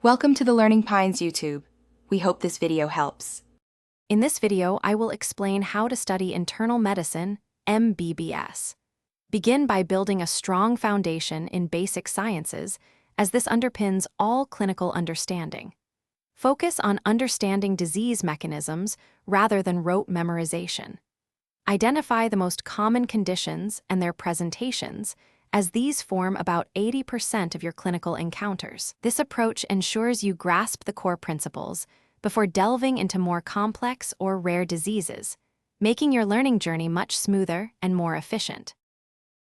Welcome to the Learning Pines YouTube. We hope this video helps. In this video, I will explain how to study internal medicine, MBBS. Begin by building a strong foundation in basic sciences, as this underpins all clinical understanding. Focus on understanding disease mechanisms rather than rote memorization. Identify the most common conditions and their presentations, as these form about 80% of your clinical encounters. This approach ensures you grasp the core principles before delving into more complex or rare diseases, making your learning journey much smoother and more efficient.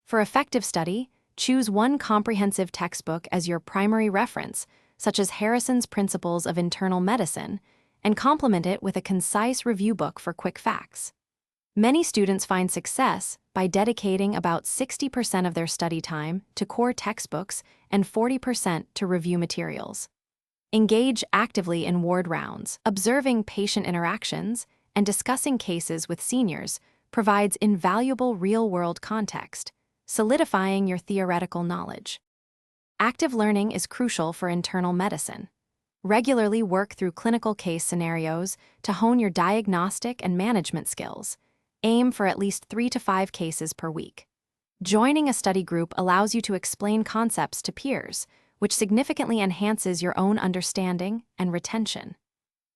For effective study, choose one comprehensive textbook as your primary reference, such as Harrison's Principles of Internal Medicine, and complement it with a concise review book for quick facts. Many students find success by dedicating about 60% of their study time to core textbooks and 40% to review materials. Engage actively in ward rounds. Observing patient interactions and discussing cases with seniors provides invaluable real-world context, solidifying your theoretical knowledge. Active learning is crucial for internal medicine. Regularly work through clinical case scenarios to hone your diagnostic and management skills. Aim for at least 3 to 5 cases per week. Joining a study group allows you to explain concepts to peers, which significantly enhances your own understanding and retention.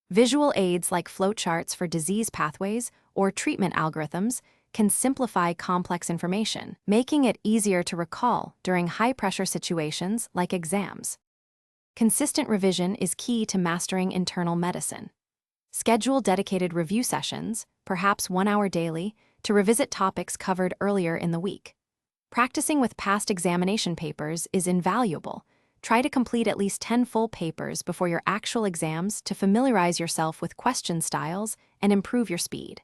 Visual aids like flowcharts for disease pathways or treatment algorithms can simplify complex information, making it easier to recall during high-pressure situations like exams. Consistent revision is key to mastering internal medicine. Schedule dedicated review sessions, perhaps 1 hour daily, to revisit topics covered earlier in the week. Practicing with past examination papers is invaluable. Try to complete at least 10 full papers before your actual exams to familiarize yourself with question styles and improve your speed.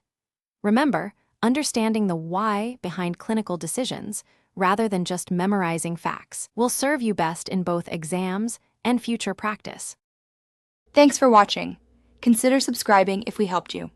Remember, understanding the why behind clinical decisions, rather than just memorizing facts, will serve you best in both exams and future practice. Thanks for watching. Consider subscribing if we helped you.